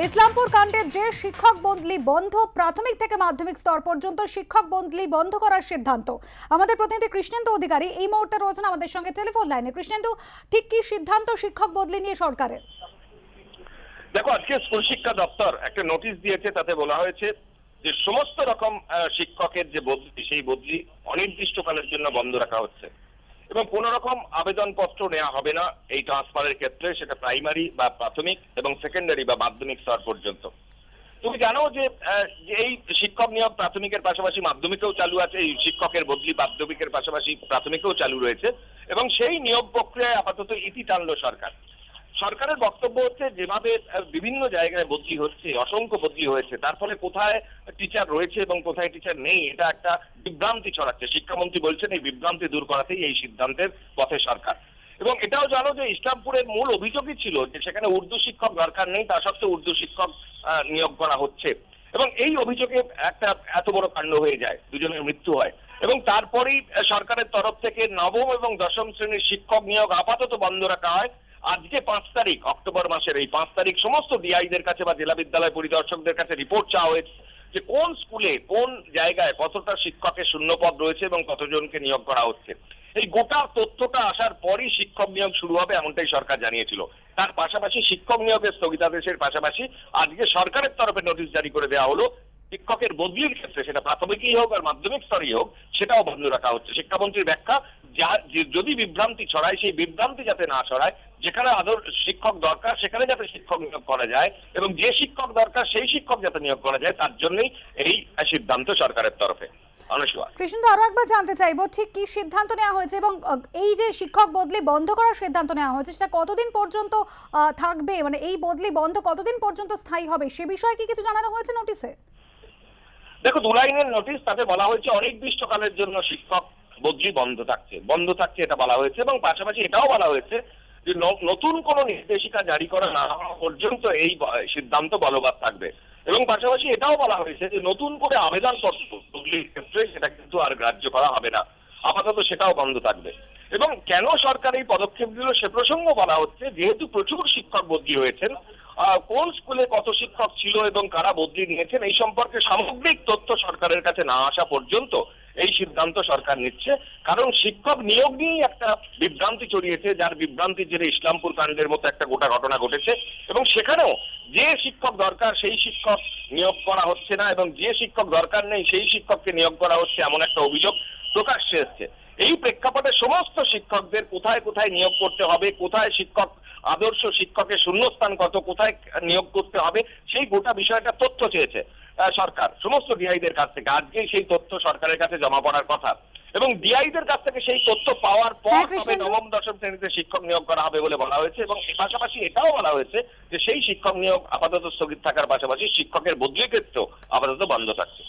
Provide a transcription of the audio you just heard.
ইসলামপুর কাণ্ডে যে শিক্ষক বদলি বন্ধ, প্রাথমিক থেকে মাধ্যমিক স্তর পর্যন্ত শিক্ষক বদলি বন্ধ করার সিদ্ধান্ত। আমাদের প্রতিনিধি কৃষ্ণেন্দু অধিকারী এই মুহূর্তে রয়েছেন আমাদের সঙ্গে টেলিফোন লাইনে। কৃষ্ণেন্দু, ঠিক কি সিদ্ধান্ত শিক্ষক বদলি নিয়ে সরকারের? দেখো, আজকে স্কুল শিক্ষা দপ্তর একটা নোটিশ দিয়েছে, তাতে বলা হয়েছে যে সমস্ত রকম শিক্ষকের যে বদলি, সেই বদলি অনির্দিষ্টকালের জন্য বন্ধ রাখা হচ্ছে এবং কোন রকম আবেদনপত্র নেওয়া হবে না এই ট্রান্সফারের ক্ষেত্রে, সেটা প্রাইমারি বা প্রাথমিক এবং সেকেন্ডারি বা মাধ্যমিক স্তর পর্যন্ত। তুমি জানো যে এই শিক্ষক নিয়োগ প্রাথমিকের পাশাপাশি মাধ্যমিকেও চালু আছে, এই শিক্ষকের বদলি মাধ্যমিকের পাশাপাশি প্রাথমিকেও চালু রয়েছে এবং সেই নিয়োগ প্রক্রিয়ায় আপাতত ইতি টানল সরকার। সরকারের বক্তব্য হচ্ছে, যেভাবে বিভিন্ন জায়গায় বদলি হচ্ছে, অসংখ্য বদলি হয়েছে, তার ফলে কোথায় টিচার রয়েছে এবং কোথায় টিচার নেই, এটা একটা বিভ্রান্তি ছড়াচ্ছে। শিক্ষামন্ত্রী বলছেন এই বিভ্রান্তি দূর করাতেই এই সিদ্ধান্তের পথে সরকার। এবং এটাও জানো যে ইসলামপুরের মূল অভিযোগই ছিল যে সেখানে উর্দু শিক্ষক দরকার নেই, তা সত্ত্বেও উর্দু শিক্ষক নিয়োগ করা হচ্ছে এবং এই অভিযোগে একটা এত বড় কাণ্ড হয়ে যায়, দুজনের মৃত্যু হয় এবং তারপরেই সরকারের তরফ থেকে নবম এবং দশম শ্রেণীর শিক্ষক নিয়োগ আপাতত বন্ধ রাখা হয়। আজকে 5 তারিখ, অক্টোবর মাসের এই 5 তারিখ সমস্ত ডিআইদের কাছে বা জেলা বিদ্যালয় পরিদর্শকদের কাছে রিপোর্ট চাওয়া হয়েছে যে কোন স্কুলে কোন জায়গায় কতটা শিক্ষকের শূন্যপদ রয়েছে এবং কতজনকে নিয়োগ করা হচ্ছে। এই গোটা তথ্যটা আসার পরই শিক্ষক নিয়োগ শুরু হবে, এমনটাই সরকার জানিয়েছিল। তার পাশাপাশি শিক্ষক নিয়োগের স্থগিতাদেশের পাশাপাশি আজকে সরকারের তরফে নোটিশ জারি করে দেওয়া হলো, শিক্ষকের বদলির ক্ষেত্রে সেটা প্রাথমিকই হোক আর মাধ্যমিক স্তরেই হোক সেটাও বন্ধ রাখা হচ্ছে। শিক্ষামন্ত্রীর ব্যাখ্যা, যদি বিভ্রান্তি ছড়ায় সেই বিভ্রান্তি যাতে না ছড়ায়, যেখানে আদর শিক্ষক দরকার সেখানে যাতে শিক্ষক নিয়োগ করা যায় এবং যে শিক্ষক দরকার সেই শিক্ষক যাতে নিয়োগ করা যায়, তার জন্যই এই সিদ্ধান্ত সরকারের তরফে। কৃষ্ণেন্দু, আরো একবার জানতে চাইবো ঠিক কি সিদ্ধান্ত নেওয়া হয়েছে এবং এই যে শিক্ষক বদলি বন্ধ করার সিদ্ধান্ত নেওয়া হয়েছে সেটা কতদিন পর্যন্ত থাকবে, মানে এই বদলি বন্ধ কতদিন পর্যন্ত স্থায়ী হবে সে বিষয়ে কি কিছু জানানো হয়েছে নোটিশে? দেখো, 2 লাইনের নোটিশ, তাতে বলা হয়েছে অনির্দিষ্টকালের জন্য শিক্ষক বদলি বন্ধ থাকছে এটা বলা হয়েছে এবং পাশাপাশি এটাও বলা হয়েছে যে নতুন কোন নির্দেশিকা জারি করা না হওয়া পর্যন্ত এই সিদ্ধান্ত বলবৎ থাকবে এবং পাশাপাশি এটাও বলা হয়েছে যে নতুন করে আবেদনপত্র বদলির ক্ষেত্রে সেটা কিন্তু আর গ্রাহ্য করা হবে না, আপাতত সেটাও বন্ধ থাকবে। এবং কেন সরকার এই পদক্ষেপ নিল সে প্রসঙ্গ বলা হচ্ছে, যেহেতু প্রচুর শিক্ষক বদলি হয়েছেন, কোন স্কুলে কত শিক্ষক ছিল এবং কারা বদলি নিয়েছেন এই সম্পর্কে সামগ্রিক তথ্য সরকারের কাছে না আসা পর্যন্ত এই সিদ্ধান্ত সরকার নিচ্ছে। কারণ শিক্ষক নিয়োগ নিয়েই একটা বিভ্রান্তি ছড়িয়েছে, যার বিভ্রান্তির জেরে ইসলামপুর কাণ্ডের মতো একটা গোটা ঘটনা ঘটেছে এবং সেখানেও যে শিক্ষক দরকার সেই শিক্ষক নিয়োগ করা হচ্ছে না এবং যে শিক্ষক দরকার নেই সেই শিক্ষককে নিয়োগ করা হচ্ছে, এমন একটা অভিযোগ প্রকাশ্যে এসছে। এই প্রেক্ষাপটে সমস্ত শিক্ষকদের কোথায় কোথায় নিয়োগ করতে হবে, কোথায় শিক্ষক আদর্শ শিক্ষকের শূন্যস্থান কত, কোথায় নিয়োগ করতে হবে, সেই গোটা বিষয়টা তথ্য চেয়েছে সরকার সমস্ত ডিআইদের কাছ থেকে। আজকেই সেই তথ্য সরকারের কাছে জমা পড়ার কথা এবং ডিআইদের কাছ থেকে সেই তথ্য পাওয়ার পর তবে নবম দশম শ্রেণীতে শিক্ষক নিয়োগ করা হবে বলে বলা হয়েছে এবং এর পাশাপাশি এটাও বলা হয়েছে যে সেই শিক্ষক নিয়োগ আপাতত স্থগিত থাকার পাশাপাশি শিক্ষকের বদলির ক্ষেত্রেও আপাতত বন্ধ থাকছে।